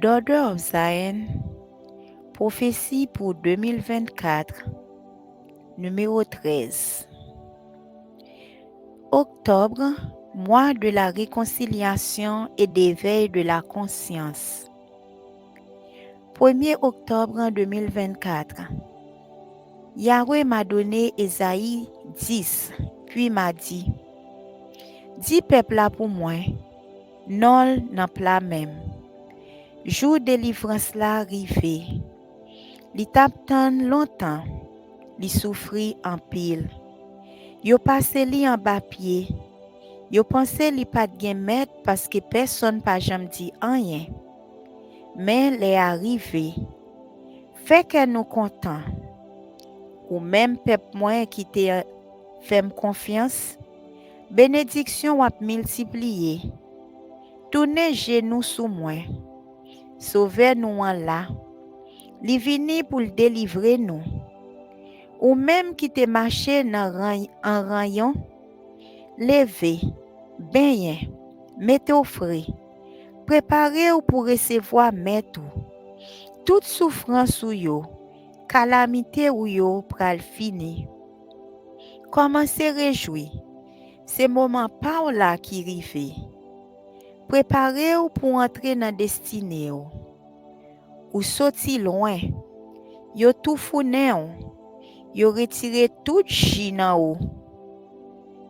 Daughter of Zion, prophétie pour 2024, numéro 13. Octobre, mois de la réconciliation et d'éveil de la conscience. 1er octobre 2024. Yahweh m'a donné Ésaïe 10, puis m'a dit, dis peuple là pour moi, non nan plat même. Jour délivrance là arrivé. Li tap tan longtemps, li souffri en pile. Yo passé li en bas pied. Yo pensé li pat gen maître parce que personne pas jam dit rien. Mais les arrivé. Fait que nous content. Ou même peuple moi qui te fait confiance, bénédiction wap multiplié. Tourne genou sous moi. Sauver nous en là. Li vini pour le délivrer nous. Ou même qui te marché en rayon, levez, baigné, mettez au frais, préparez-vous pour recevoir maître. Toute souffrance ou yo, calamité ou yo pral fini. Commencez réjouir. C'est moment pas là qui rive. Préparez-vous pour entrer dans destinée ou sorti loin. Yo tout founé yo retiré tout chi nan ou.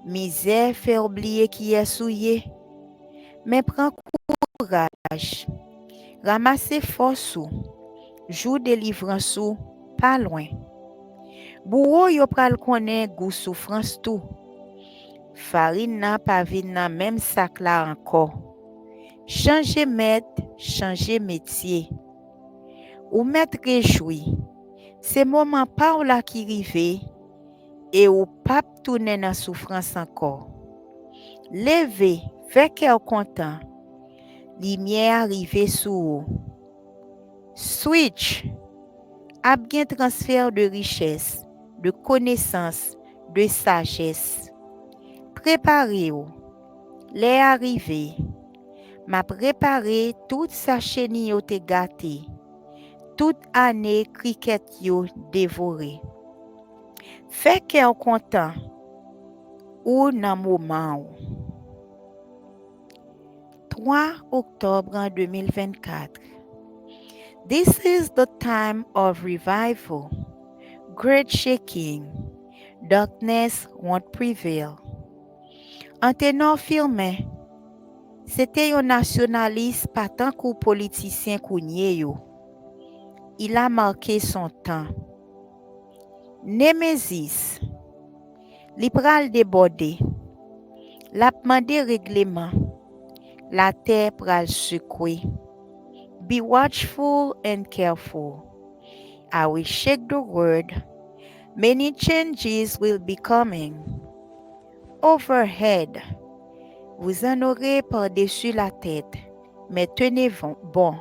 Misère fait oublier qui est souillé. Mais prends courage. Ramassez force ou. Jour délivrance ou, pas loin. Bourreau yo pral konnen goût souffrance tout. Farine n'a pas vin nan même sac là encore. Changer maître, changer métier. Ou maître réjoui. C'est moment pas ou là qui rive et ou pas tourner dans souffrance encore. Levez, fait cœur content. Lumière arrive sous vous. Switch. Ap gen transfert de richesse, de connaissance, de sagesse. Préparez-vous. Les arrivés. M'a préparé toute sa chenille yo te gâté. Toute année cricket yo dévoré. Fait cœur content ou nan moment ou. 3 octobre 2024. This is the time of revival, great shaking. Darkness won't prevail. En tenant firme, c'était un nationaliste pas tant qu'un politicien kounye yo. Il a marqué son temps. Némésis, li pral débordé. La demandé règlement. La terre pral secouer. Be watchful and careful. I will shake the world. Many changes will be coming. Overhead. Vous en aurez par-dessus la tête, mais tenez bon.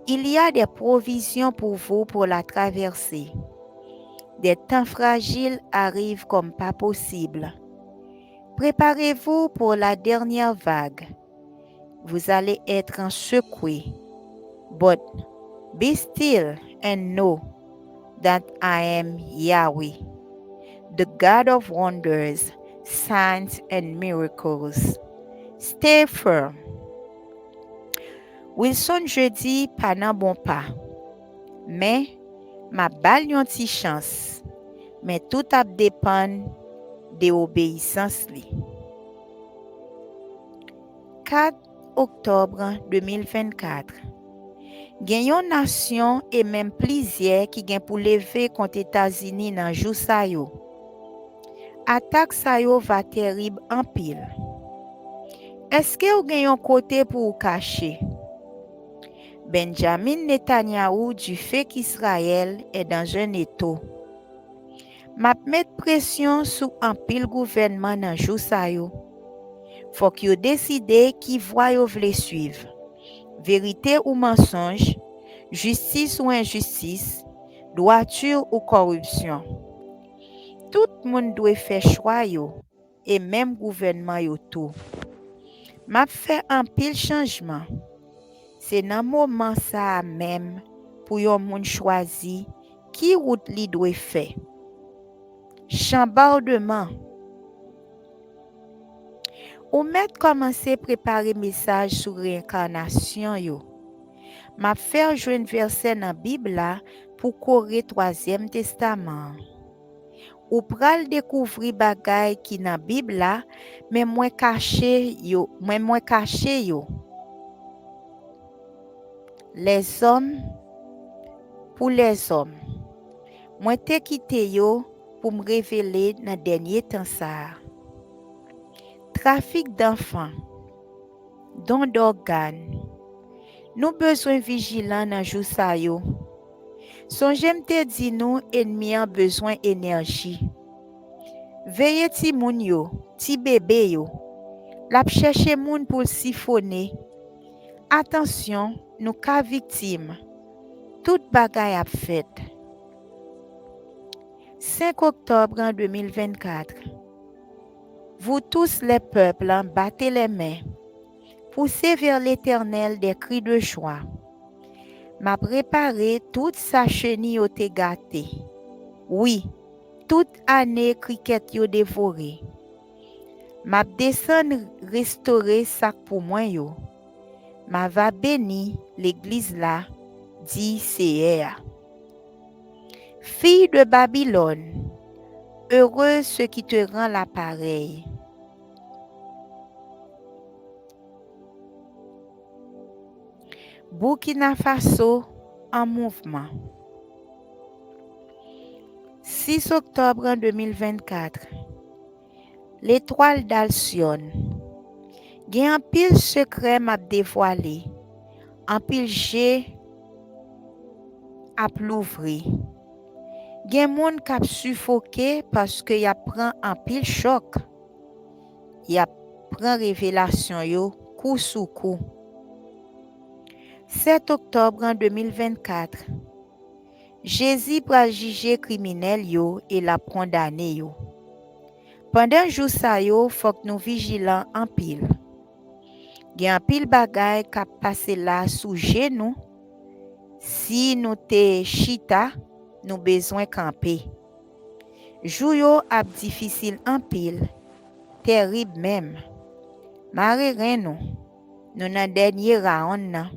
Il y a des provisions pour vous pour la traversée. Des temps fragiles arrivent comme pas possible. Préparez-vous pour la dernière vague. Vous allez être secoué. But be still and know that I am Yahweh, the God of wonders, signs and miracles. Stay firm. Wilson jeudi pas nan bon pas. Mais ma bal yon ti chance. Mais tout ap dépend de obéissance li. 4 octobre 2024. Gen yon nation et même plusieurs qui gen pour lever contre États-Unis nan jou sa yo. Attaque sa yo va terrible en pile. Est-ce que ou gen yon côté pour ou cacher? Benjamin Netanyahu du fait qu'Israël est dans un étau. M'a mettre pression sur un pile gouvernement dans jou sa yo. Faut que yo décide qui voie yo vle suivre. Vérité ou mensonge, justice ou injustice, droiture ou corruption. Tout moun doit faire choix yo et même gouvernement yo tout. M'a fait un pile changement. c'est dans moment ça même pour yon moun choisi qui route li doit faire. Chambardement. Ou met commencer préparer message sur réincarnation yo. M'a faire joindre verset dans Bible là pour Corée 3e testament. Ou pral découvrir bagay qui dans Bible là, mais moins caché yo. Les hommes pour les hommes. Moi te quitté yo pour me révéler dans dernier temps ça. Trafic d'enfants, don d'organes. Nous besoin vigilant dans jou sa yo. Songem te di nous ennemi a besoin énergie. Veillez ti moun yo, ti bébé yo. L'a chercher moun pour siphonner. Attention, nous ka victime. Tout bagay a fait. 5 octobre en 2024. Vous tous les peuples, battez les mains. Poussez vers l'Éternel des cris de joie. M'a préparé toute sa chenille au te gâté. Oui, toute année cricket yo dévoré. M'a descend restaurer sac pour moi yo. M'a va béni l'église là, dit Seigneur. Fille de Babylone, heureux ce qui te rend l'appareil. Burkina Faso en mouvement. 6 octobre 2024. L'étoile d'Alcyone. Gen un pile secret m'a dévoilé. Un pile G a l'ouvri. Gen moun k'ap suffoqué parce que y a prend un pile choc. Y a prend révélation yo coup sous coup. 7 octobre 2024. Jésus pral juger criminel yo et la condamné yo. Pendant jour sa yo, faut que nous vigilants en pile. Gen pile bagay k'ap passe là sous genou. Si nous te chita, nous besoin camper. Jou yo ap difficile en pile, terrible même. Mare ren nous nan dernier round nan.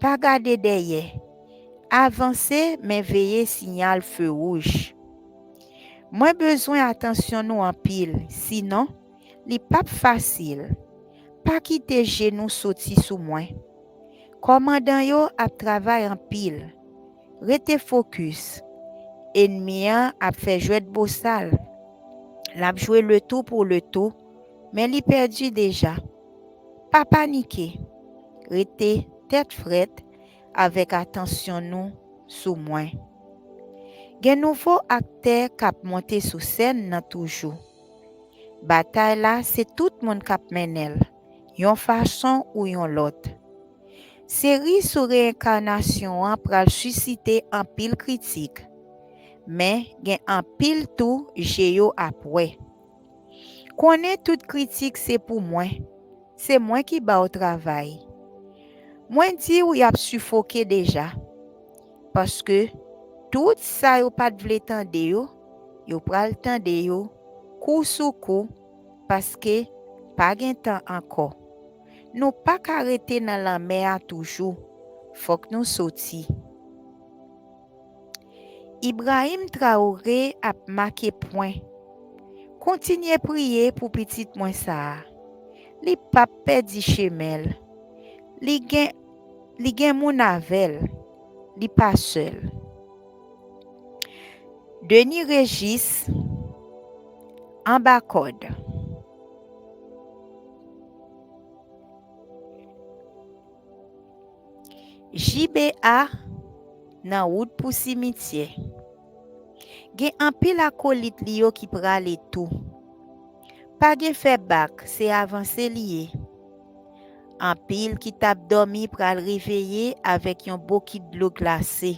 Pas garder derrière. Avancer mais veiller signal feu rouge. Moins besoin attention nous en pile, sinon li pas facile. Pas quitter genou sorti sous moi. Commandant yo ap travail en pile. Rete focus. Ennemi a fait jouer de bossal. L'a joué le tout pour le tout, mais li perdu déjà. Pas paniquer. Rete tête frette avec attention nous sous moi. Gen nouveau acteur k'ap monter sous scène nan toujours. Bataille là, c'est tout monde k'ap menel. Yon façon ou yon l'autre. Série sur réincarnation pral susciter un pile critique. Mais gen un pile tout géo après. Connaît toute critique c'est pour moi. C'est moi qui ba au travail. Moi dit ou y a suffoqué déjà. Parce que tout ça yo pas vle tande yo pral tande yo coup sous coup parce que pas gen temps encore. Nous pas arrêter dans la mer toujours. Faut que nous sorti. Ibrahim Traoré a marqué point. Continuez prier pour petit moins ça. Li pa perdi chemel. Li gen moun avel. Li pas seul. Denis Régis en bas code. JBA nan route pour cimetière. Gen un pile acolyte li yo qui prale tout. Pas gen fait bac, c'est avancer lié. Un pile qui tape dormi pral réveiller avec un bouquet de l'eau glacée.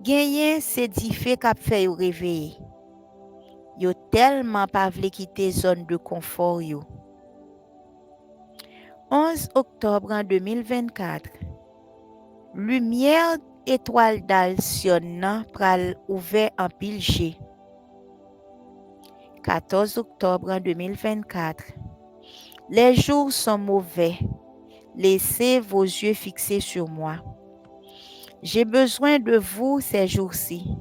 Genyen c'est di fait k'ap fait yo réveiller. Yo tellement pas vle quitter zone de confort yo. 11 octobre 2024. Lumière étoile d'Alcyon pral ouvert en pile G. 14 octobre 2024. Les jours sont mauvais. Laissez vos yeux fixés sur moi. J'ai besoin de vous ces jours-ci.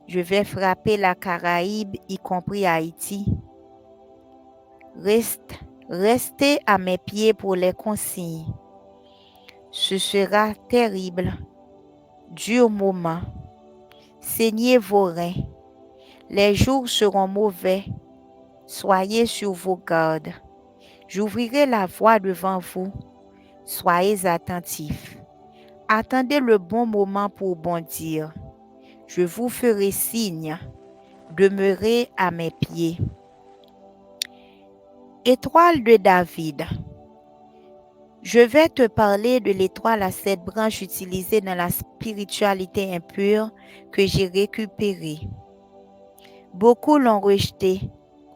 Je vais frapper la Caraïbe, y compris Haïti. Restez à mes pieds pour les consignes. Ce sera terrible. Dur moment. Saignez vos reins. Les jours seront mauvais. Soyez sur vos gardes. J'ouvrirai la voie devant vous. Soyez attentifs. Attendez le bon moment pour bondir. Je vous ferai signe. Demeurez à mes pieds. Étoile de David. Je vais te parler de l'étoile à 7 branches utilisée dans la spiritualité impure que j'ai récupérée. Beaucoup l'ont rejetée,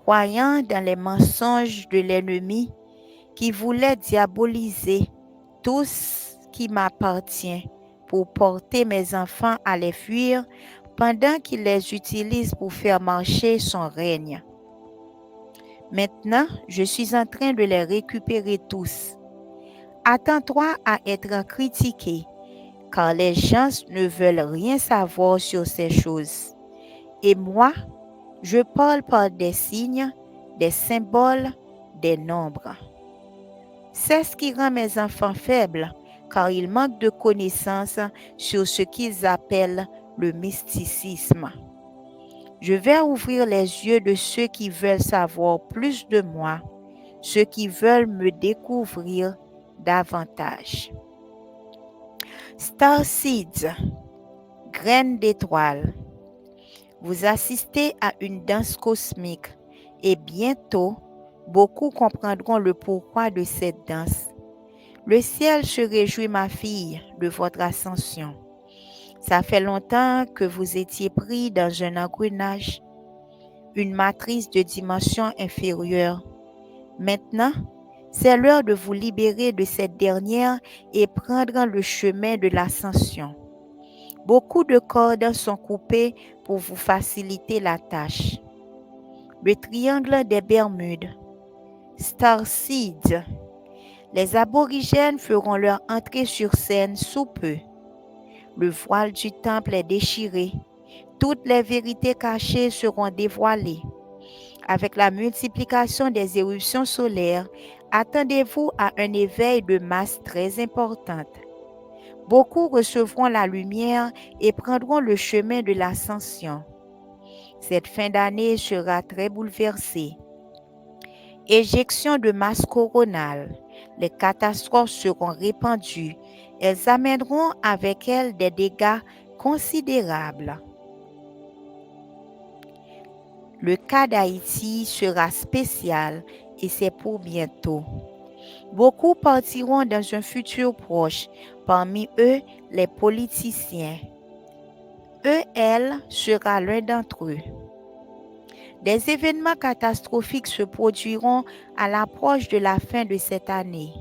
croyant dans les mensonges de l'ennemi qui voulait diaboliser tout ce qui m'appartient pour porter mes enfants à les fuir pendant qu'il les utilise pour faire marcher son règne. Maintenant, je suis en train de les récupérer tous. Attends-toi à être critiqué, car les gens ne veulent rien savoir sur ces choses. Et moi, je parle par des signes, des symboles, des nombres. C'est ce qui rend mes enfants faibles, car ils manquent de connaissances sur ce qu'ils appellent le mysticisme. Je vais ouvrir les yeux de ceux qui veulent savoir plus de moi, ceux qui veulent me découvrir davantage. Star Seeds, graines d'étoiles. Vous assistez à une danse cosmique et bientôt, beaucoup comprendront le pourquoi de cette danse. Le ciel se réjouit, ma fille, de votre ascension. Ça fait longtemps que vous étiez pris dans un engrenage, une matrice de dimension inférieure. Maintenant, c'est l'heure de vous libérer de cette dernière et prendre le chemin de l'ascension. Beaucoup de cordes sont coupées pour vous faciliter la tâche. Le triangle des Bermudes, Star Seeds. Les aborigènes feront leur entrée sur scène sous peu. Le voile du temple est déchiré. Toutes les vérités cachées seront dévoilées. Avec la multiplication des éruptions solaires, attendez-vous à un éveil de masse très importante. Beaucoup recevront la lumière et prendront le chemin de l'ascension. Cette fin d'année sera très bouleversée. Éjection de masse coronale. Les catastrophes seront répandues. Elles amèneront avec elles des dégâts considérables. Le cas d'Haïti sera spécial et c'est pour bientôt. Beaucoup partiront dans un futur proche, parmi eux les politiciens. Elle sera l'un d'entre eux. Des événements catastrophiques se produiront à l'approche de la fin de cette année.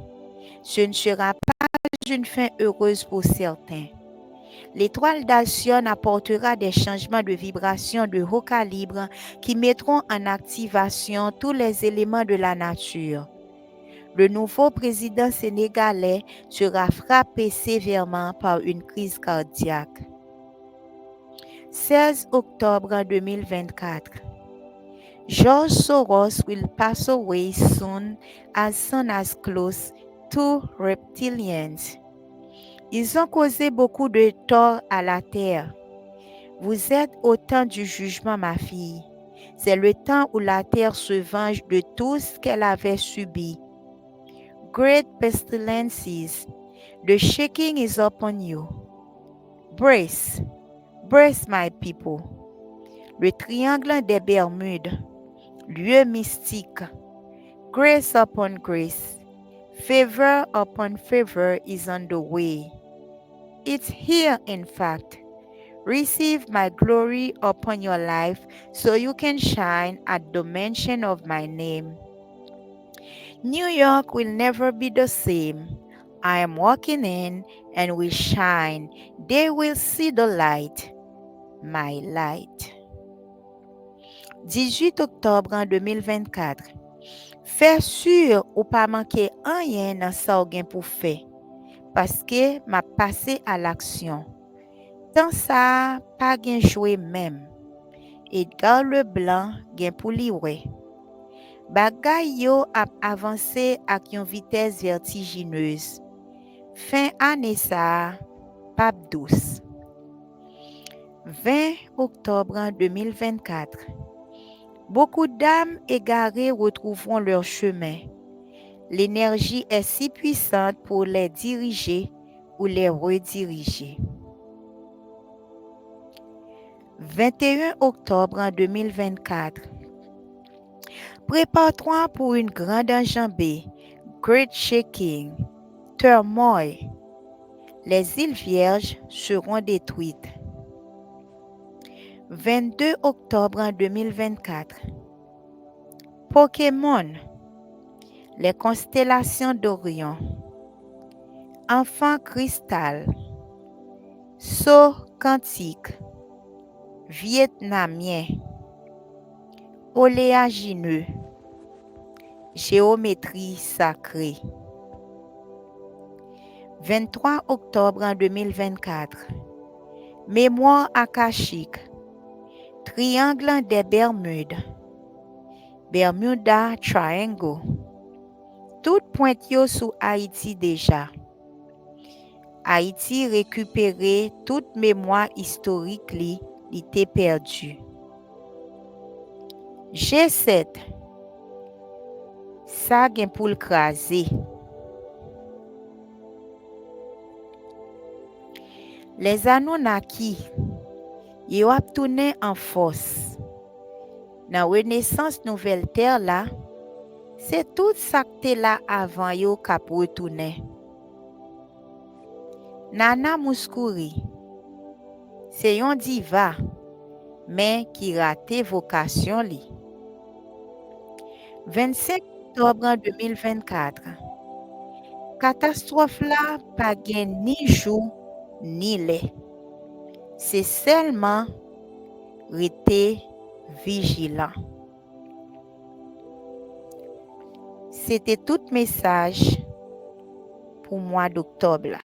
Ce ne sera pas une fin heureuse pour certains. L'étoile d'Alcyon apportera des changements de vibration de haut calibre qui mettront en activation tous les éléments de la nature. Le nouveau président sénégalais sera frappé sévèrement par une crise cardiaque. 16 octobre 2024. George Soros will pass away soon as close to reptilians. Ils ont causé beaucoup de tort à la terre. Vous êtes au temps du jugement, ma fille. C'est le temps où la terre se venge de tout ce qu'elle avait subi. Great pestilences, the shaking is upon you. Brace, brace my people. Le triangle des Bermudes, lieu mystique. Grace upon grace, favor upon favor is on the way. It's here, in fact. Receive my glory upon your life so you can shine at the mention of my name. New York will never be the same. I am walking in and will shine. They will see the light, my light. 18 octobre en 2024. Fais sûr ou pas manquer rien dans ça ou gen pour faire. Parce que m'a passé à l'action. Tant ça, pas gen jouer même. Edgar Leblanc gen pour li wè. Bagay yo ap avancé ak yon vitesse vertigineuse. Fin année ça, pap douce. 20 octobre en 2024. Beaucoup d'âmes égarées retrouveront leur chemin. L'énergie est si puissante pour les diriger ou les rediriger. 21 octobre en 2024. Prépare-toi pour une grande enjambée, great shaking, turmoil. Les îles Vierges seront détruites. 22 octobre en 2024. Pokémon. Les constellations d'Orion. Enfant cristal. Saut quantique. Vietnamien. Oléagineux. Géométrie sacrée. 23 octobre en 2024. Mémoire akashique. Triangle des Bermudes. Bermuda Triangle. Tout pointe yo sous Haïti déjà. Haïti récupéré toute mémoire historique li était perdue. G7. Ça gen pou l'kraser. Les Anunnaki, yo ap tourné en force. Dans Renaissance Nouvelle Terre là, c'est tout ça qui là avant yo k'ap retourné. Nana Mouskouri, c'est yon diva, mais qui raté vocation li. 25 octobre en 2024. Catastrophe là pas gen ni jour ni lait. C'est seulement rester vigilant. C'était tout message pour mois d'octobre là.